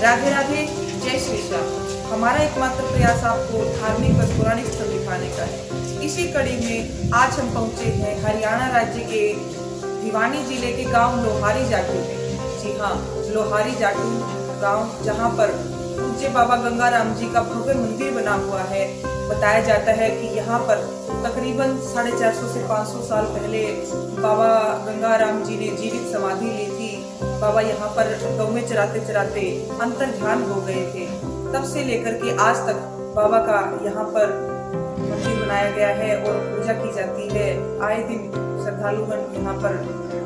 राधे राधे, जय श्री श्याम। हमारा एकमात्र प्रयास आपको धार्मिक और पौराणिक स्थल दिखाने का है। इसी कड़ी में आज हम पहुंचे हैं हरियाणा राज्य के भिवानी जिले के गांव लोहारी जाटू में। जी हाँ, लोहारी जाटू गांव, जहां पर पूज्य बाबा गंगाराम जी का भव्य मंदिर बना हुआ है। बताया जाता है कि यहाँ पर तकरीबन 450 से 500 साल पहले बाबा गंगाराम जी ने जीवित समाधि ली थी। बाबा यहाँ पर गौवें चराते चराते अंतर ध्यान हो गए थे। तब से लेकर के आज तक बाबा का यहाँ पर मंदिर बनाया गया है और पूजा की जाती है। आए दिन श्रद्धालुगण यहाँ पर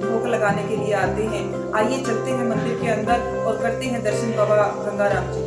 भोग लगाने के लिए आते हैं। आइए चलते हैं मंदिर के अंदर और करते हैं दर्शन बाबा गंगाराम जी।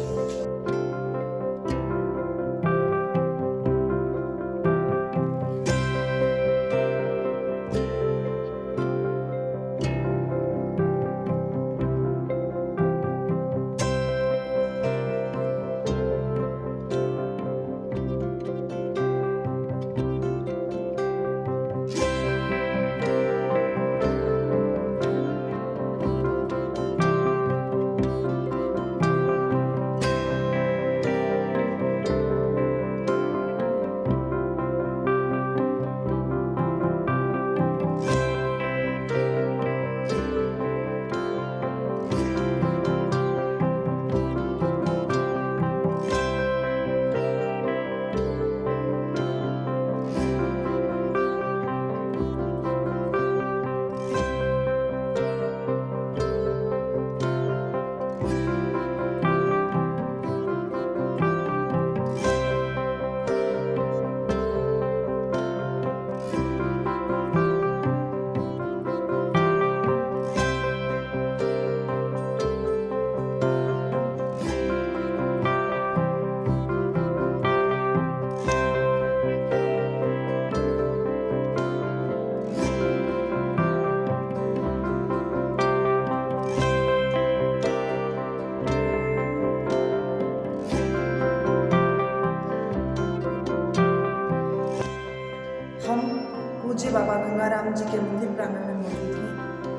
पूज्य बाबा गंगाराम जी के मंदिर प्रांगण में मौजूद हैं।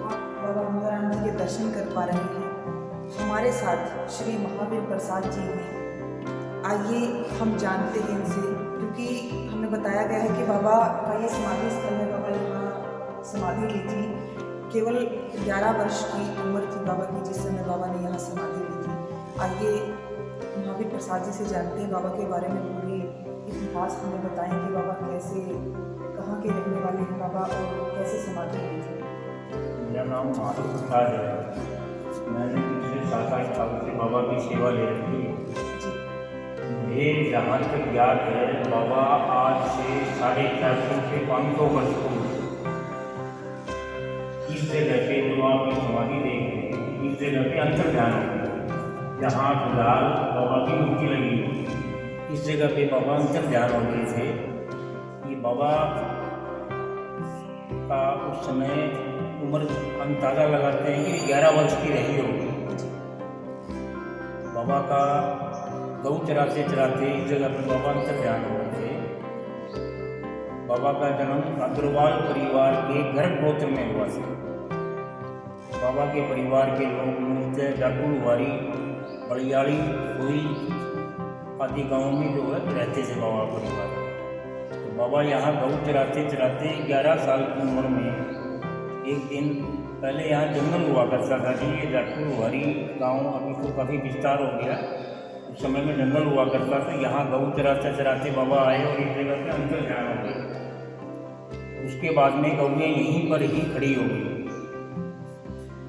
आप बाबा गंगाराम जी के दर्शन कर पा रहे हैं। हमारे साथ श्री महावीर प्रसाद जी हैं। आइए हम जानते हैं इनसे, क्योंकि हमें बताया गया है कि बाबा का ये समाधि स्थल है। बाबा यहाँ समाधि ली थी। केवल 11 वर्ष की उम्र थी बाबा की जिस समय बाबा ने यहाँ समाधि ली थी। आइए महावीर प्रसाद जी से जानते हैं बाबा के बारे में। पूरी इतिहास हमें बताएं कि बाबा कैसे, कहाँ के रहने वाले हैं बाबा और कैसे समाधि ली थी। मेरा नाम महावीर प्रसाद है। मैंने पिछले 7-8 साल से बाबा की सेवा ले रखी है। मुझे जहाँ तक याद है, बाबा आज से 450 से 500 वर्ष पूर्व इस जगह पे जो आप समाधि देख रहे हैं, इस जगह पे अंतर ध्यान है। जहाँ फिलहाल बाबा की मूर्ति लगी है, इस जगह पे बाबा अंतर ध्यान हो गए थे। ये बाबा का उस समय उम्र अंदाज़ा लगाते हैं कि 11 वर्ष की रही होगी। बाबा का गौ चराते चराते इस जगह पर बाबा अंतर ध्यान हो गए थे। बाबा का जन्म अग्रवाल परिवार के गर्भ गोत्र में हुआ था। बाबा के परिवार के लोग मूलतः जाटू, लोहारी, बड़ियाली, कोई आदि गाँव में जो है रहते थे बाबा परिवार। तो बाबा यहाँ गौ चराते चराते 11 साल की उम्र में एक दिन, पहले यहाँ जंगल हुआ करता था जी। ये जाटू लोहारी गाँव अभी तो काफ़ी विस्तार हो गया। उस समय में जंगल हुआ करता था। यहाँ गौ चराते चराते बाबा आए और इस जगह पे अंतर ध्यान हो गए। उसके बाद में गौएँ यहीं पर ही खड़ी हो गई।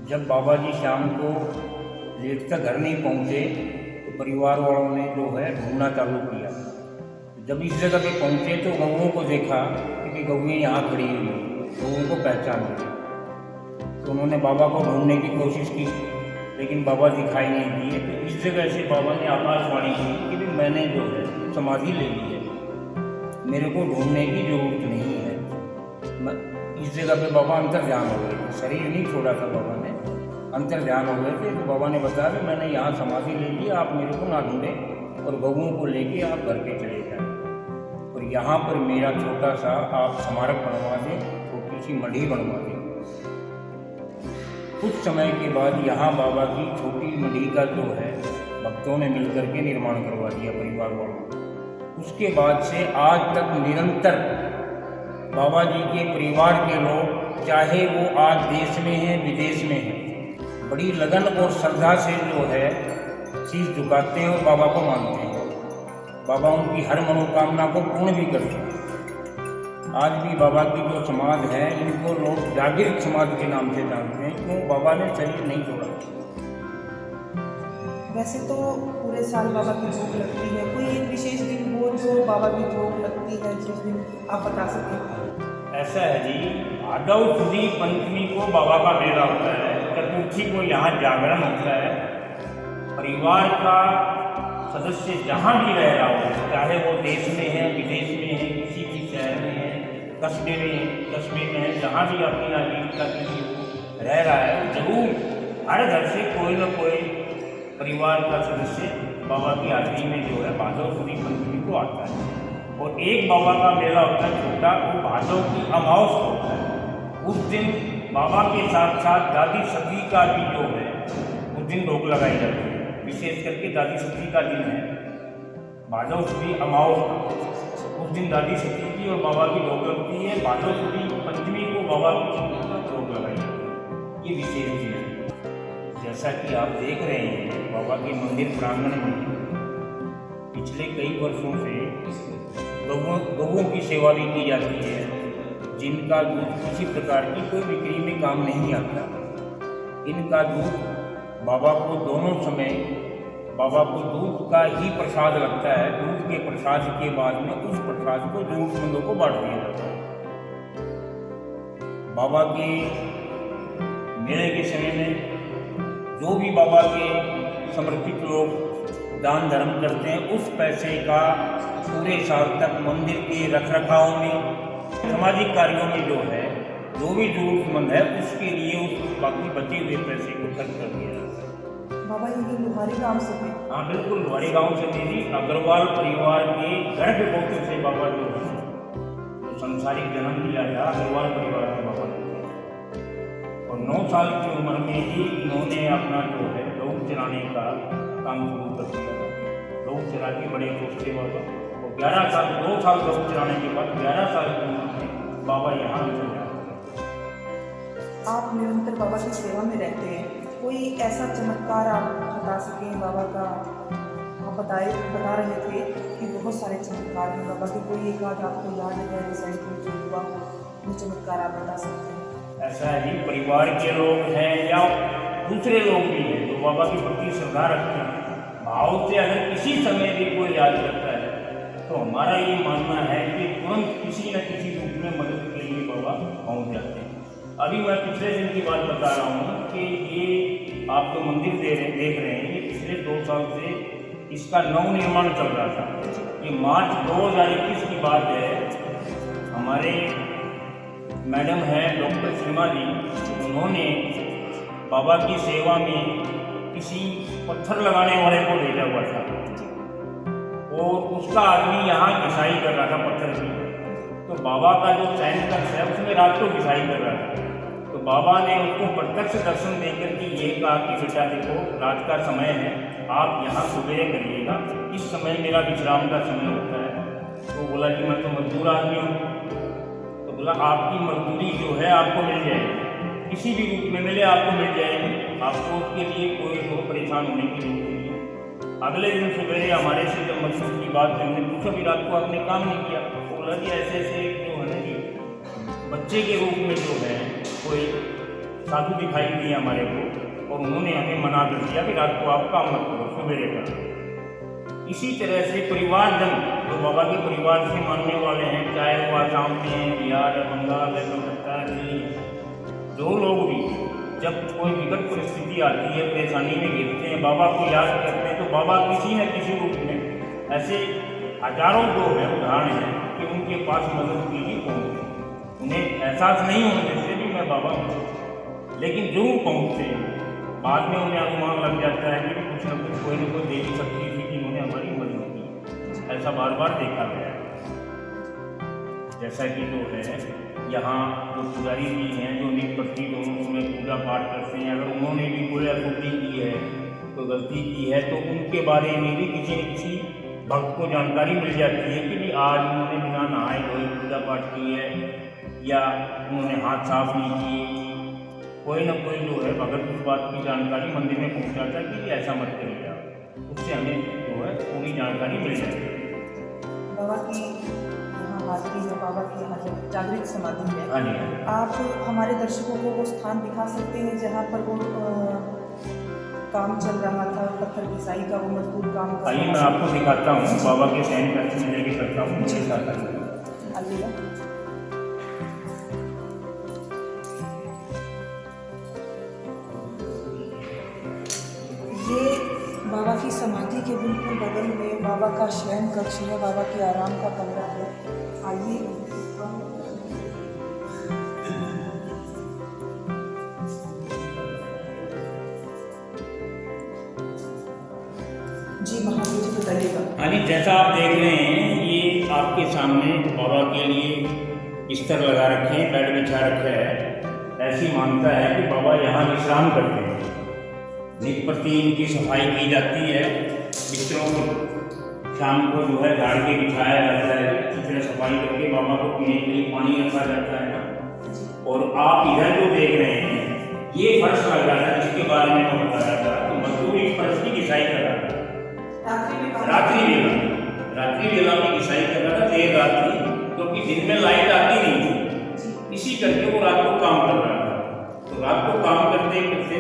जब बाबा जी शाम को लेट तक घर नहीं पहुँचे तो परिवार वालों ने जो है ढूंढना चालू किया। जब इस जगह पे पहुँचे तो गौओं को देखा कि गौएँ यहाँ खड़ी हुई हैं, गौओं को पहचान ली। तो उन्होंने बाबा को ढूंढने की कोशिश की, लेकिन बाबा दिखाई नहीं दिए। तो इस जगह से बाबा ने आकाशवाणी की कि भी मैंने जो है समाधि ले ली है, मेरे को ढूंढने की जरूरत नहीं है। इस जगह पे बाबा अंतर ध्यान हो गए थे। शरीर नहीं छोड़ा था बाबा ने, अंतर ध्यान हो गए थे। तो बाबा ने बताया कि मैंने यहाँ समाधि ले ली, आप मेरे को ना ढूंढें और गौओं को लेके आप घर पे चले जाएं और यहाँ पर मेरा छोटा सा आप स्मारक बनवा दें, छोटी सी मढ़ी बनवा दें। कुछ समय के बाद यहाँ बाबा की छोटी मढ़ी का जो है भक्तों ने मिलकर के निर्माण करवा दिया परिवार वालों। उसके बाद से आज तक निरंतर बाबा जी के परिवार के लोग, चाहे वो आज देश में हैं विदेश में हैं, बड़ी लगन और श्रद्धा से जो है शीश झुकाते हैं और बाबा को मानते हैं। बाबा उनकी हर मनोकामना को पूर्ण भी करते हैं। आज भी बाबा की जो समाज है, इनको लोग जागृत समाज के नाम से जानते हैं, क्यों बाबा ने शरीर नहीं छोड़ा। वैसे तो पूरे साल बाबा की भोग लगती है, कोई एक विशेष दिन हो जो बाबा की भोग लगती है जिस दिन आप बता सकें? ऐसा है जी, भादव सुदी पंचमी को बाबा का मेला होता है, चतुर्थी को यहाँ जागरण होता है। परिवार का सदस्य जहाँ भी रह रहा हो, चाहे वो देश में है विदेश में है, किसी भी शहर में है, कस्बे में है, जहाँ भी अपनी आजीविका के लिए रह रहा है, जरूर हर घर से कोई न कोई परिवार का सदस्य बाबा की हाजरी में जो है भादव सुदी पंचमी को आता है। और एक बाबा का मेला होता है छोटा, वो भादव की अमावस को होता है। उस दिन बाबा के साथ साथ दादी सती का भी जो है उस दिन भोग लगाई जाती है। विशेष करके दादी सती का दिन है भादव सुदी अमावस का। उस दिन दादी सती की और बाबा की भोग लगती है। भादव सुदी पंचमी को बाबा की भोग लगाई जाती है। ये विशेष दिन है। जैसा कि आप देख रहे हैं, बाबा के मंदिर प्रांगण में पिछले कई वर्षों से गौओं की सेवा भी की जाती है, जिनका दूध किसी प्रकार की कोई बिक्री में काम नहीं आता। इनका दूध बाबा को दोनों समय, बाबा को दूध का ही प्रसाद लगता है। दूध के प्रसाद के बाद में उस प्रसाद को जरूरतमंदों को बांट दिया जाता है। बाबा के मेले के समय में जो भी बाबा के समर्पित लोग दान धर्म करते हैं, उस पैसे का पूरे साल तक मंदिर के रखरखाव में, सामाजिक कार्यों में जो है, जो भी जरूरतमंद है उसके लिए उस बाकी बचे हुए पैसे को खर्च कर दिया जाता है। बाबा ये लुहारी गांव से थे? हाँ बिल्कुल, लुहारी गांव से मेरी अग्रवाल परिवार के गर्भ गोत्र से बाबा जो है, तो संसारिक जन्म लिया था अग्रवाल परिवार के बाबा ने। और 9 साल की उम्र में ही इन्होंने अपना जो है गऊ चराने का काम शुरू कर दिया था। गऊ चरा के बड़े खुश थे बाबा। और 11 साल 2 साल गऊ चराने के बाद 11 साल की उम्र में बाबा यहाँ चले जाते। आप निरंतर बाबा की सेवा में रहते हैं, कोई ऐसा चमत्कार आप बता सकें बाबा का? आप बता रहे थे कि बहुत सारे चमत्कार हैं बाबा के, कोई एक आध आपको याद है रिसेंटली जो हुआ, वो चमत्कार आप बता सकते हैं? ऐसा ही परिवार के लोग हैं या दूसरे लोग भी हैं जो बाबा के प्रति श्रद्धा रखते हैं, भाव से अगर किसी समय भी कोई याद करता है, तो हमारा ये मानना है कि तुरंत किसी न किसी रूप में मदद के लिए बाबा पहुँच जाते हैं। अभी मैं पिछले दिन की बात बता रहा हूँ कि ये आप जो मंदिर देख रहे हैं, ये पिछले 2 साल से इसका नवनिर्माण चल रहा था। ये मार्च 2021 की बात है। हमारे मैडम है डॉक्टर सीमा जी, उन्होंने बाबा की सेवा में किसी पत्थर लगाने वाले को भेजा हुआ था और उसका आदमी यहाँ घिसाई कर रहा था पत्थर की। तो बाबा का जो चैन कक्ष है उसमें रात को घिसाई कर रहा था। तो बाबा ने उसको प्रत्यक्ष दर्शन देकर के ये कहा कि बेटा देखो, रात का समय है, आप यहाँ सुबह करिएगा, इस समय मेरा विश्राम का समय होता है। तो बोला कि मैं तो मजदूर आदमी हूँ। तो बोला आपकी मजदूरी जो है आपको मिल जाएगी, किसी भी रूप में मिले आपको मिल जाएगी, आपको उसके लिए कोई परेशान होने की जरूरत नहीं है। अगले दिन सुबह हमारे से जब मजदूर की बात करने पूछा भी रात को आपने काम नहीं किया, तो बोला कि ऐसे ऐसे जो है ना जी, बच्चे के रूप में जो है कोई साधु दिखाई दिए हमारे को, और उन्होंने हमें मना कर दिया कि रात को आप काम मत करो, सुबह करो। इसी तरह से परिवारजन जो बाबा के परिवार से मानने वाले हैं, चाहे वो आसाम में है, बिहार है, बंगाल है, कलकत्ता है, दिल्ली है, जो लोग भी जब कोई विकट परिस्थिति आती है, परेशानी में गिरते हैं, बाबा को याद करते हैं, तो बाबा किसी न किसी रूप में ऐसे हजारों जो है उदाहरण हैं कि उनके पास मदद के लिए पहुँचते। उन्हें एहसास नहीं होने देते भी मैं बाबा हूँ, लेकिन जरूर पहुँचते हैं। बाद में उन्हें अनुमान लग जाता है कि कुछ न कुछ कोई न कोई देवी शक्ति थी कि उन्होंने हमारी मदद की। ऐसा बार बार देखा गया है। जैसा कि जो है यहाँ जो पुजारी जी हैं, जो नित्य प्रति दोनों समय पूजा पाठ करते हैं, अगर उन्होंने भी कोई अशुद्धि की है, कोई गलती की है तो उनके बारे में भी किसी न किसी भक्त को जानकारी मिल जाती है कि भी आज उन्होंने बिना नहाए धोए पूजा पाठ की है या उन्होंने हाथ साफ नहीं किए। कोई ना कोई जो है भगत उस बात की जानकारी मंदिर में पहुंचाता है कि ऐसा मत करिए आप, उससे हमें जो है पूरी जानकारी मिल जाती है। बाबा की यहाँ हाजरी में, बाबा की यहाँ जागृत समाधि में हाँ जी, हाँ जी। आप हमारे दर्शकों को वो स्थान दिखा सकते हैं जहाँ पर वो काम चल रहा था, पत्थर घिसाई का वो मजबूत काम कर आइए रहा मैं था। आपको दिखाता हूँ बाबा के शयन कक्ष में लेके करता हूँ, मुझे साथ आइए। आइएगा। ये बाबा की समाधि के बिल्कुल बगल में बाबा का शयन कक्ष है, बाबा के आराम का कमरा है। आइए जी महावीर जी बताइएगा। हाँ जी, जैसा आप देख रहे हैं ये आपके सामने बाबा के लिए बिस्तर लगा रखे हैं, बेड बिछा रखा है। ऐसी मान्यता है कि बाबा यहाँ विश्राम करते हैं। नित्य प्रति इनकी सफाई की जाती है, बिस्तरों को शाम को जो है झाड़ के बिछाया जाता है, अच्छी तरह सफाई करके बाबा को पीने के लिए पानी रखा जाता है। और आप इधर जो देख रहे हैं ये फर्श लग रहा था जिसके बारे में मैं बताया था, तो मजदूर इस फर्श की घिसाई कर रहा था रात्रि वेला में घिसाई कर रहा था, देर रात थी क्योंकि दिन में लाइट आती नहीं थी, इसी करके वो रात को काम कर रहा था। तो रात को काम करते करते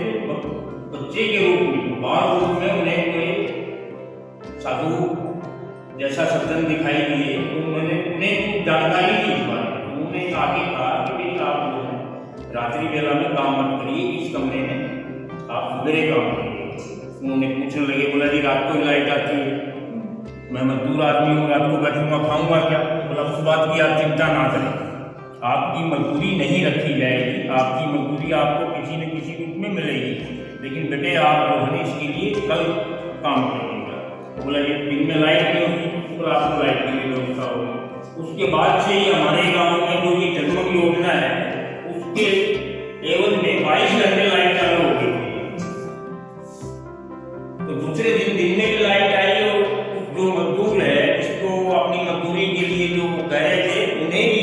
बच्चे के रूप में, बाल रूप में उन्हें कोई साधु जैसा सज्जन दिखाई दिए, तो उन्हें कुछ जानकारी दी इस बारे में। उन्होंने आगे कहा कि भाई आप जो है रात्रि वेला में काम मत करिए, इस कमरे में आप सवेरे काम करिए। उन्होंने पूछने लगे, बोला जी रात को ही लाइट आती है, मैं मजदूर आदमी हूँ, रात को बैठूंगा खाऊंगा क्या? बोला उस बात की आप चिंता ना करें, आपकी मजदूरी नहीं रखी जाएगी, आपकी मजदूरी आपको किसी न किसी रूप में मिलेगी, लेकिन बेटे आप जो है इसके लिए कल काम करिएगा। बोला ये दिन में लाइट नहीं होती, तो आपको लाइट की भी व्यवस्था होगी। उसके बाद से ही हमारे गाँव में जो ये जगमग योजना है उसके एवज में 22 घंटे लाइट चालू हो गई। तो दूसरे दिन में भी लाइट आई और जो मजदूर है जिसको अपनी मजदूरी के लिए जो कह रहे थे उन्हें भी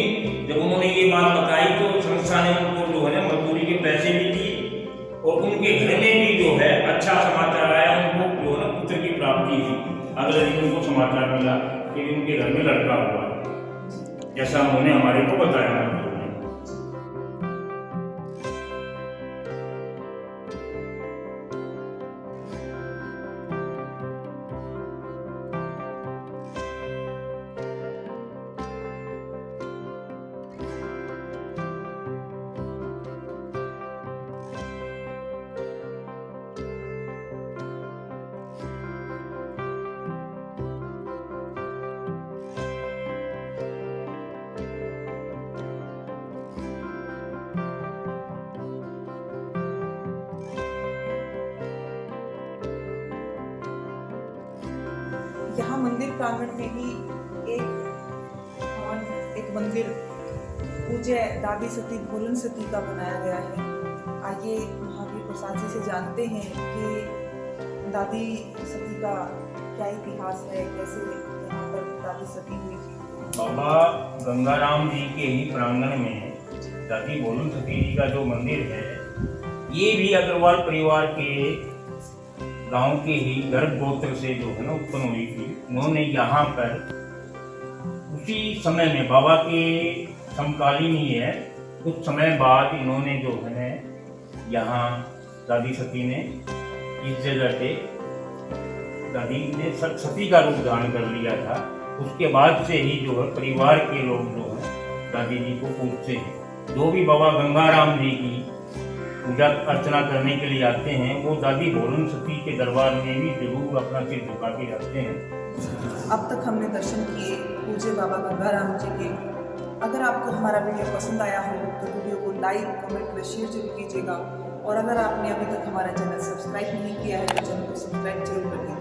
जब उन्होंने ये बात बताई तो संस्था ने उनको जो है मजदूरी के पैसे भी दिए और उनके घर में भी जो है अच्छा समाचार आया, उनको जो है पुत्र की प्राप्ति थी। अगले दिन उनको समाचार मिला कि उनके घर में लड़का हुआ, जैसा उन्होंने हमारे को बताया। यहाँ मंदिर प्रांगण में ही एक मंदिर पूज्य दादी सती भोलन सती का बनाया गया है। आइए महावीर प्रसाद जी से जानते हैं कि दादी सती का क्या इतिहास है, कैसे यहाँ पर दादी सती हुई थी। बाबा गंगाराम जी के ही प्रांगण में दादी भोलन सती जी का जो मंदिर है ये भी अग्रवाल परिवार के गांव के ही गर्भ गोत्र से जो है ना उत्पन्न हुई थी। उन्होंने यहाँ पर उसी समय में बाबा के समकालीन ही है, कुछ समय बाद इन्होंने जो है यहाँ दादी सती ने इस जगह पे दादी ने सती का रूप धारण कर लिया था। उसके बाद से ही जो है परिवार के लोग जो है दादी जी को पूजते हैं। जो भी बाबा गंगाराम जी की पूजा अर्चना करने के लिए आते हैं वो दादी भोलन सती के दरबार में भी जरूर अपना सिर झुका के जाते हैं। अब तक हमने दर्शन किए पूज्य बाबा गंगाराम जी के। अगर आपको हमारा वीडियो पसंद आया हो तो वीडियो को लाइक, कमेंट व शेयर जरूर कीजिएगा। और अगर आपने अभी तक हमारा चैनल सब्सक्राइब नहीं किया है तो चैनल को सब्सक्राइब जरूर कर लीजिए।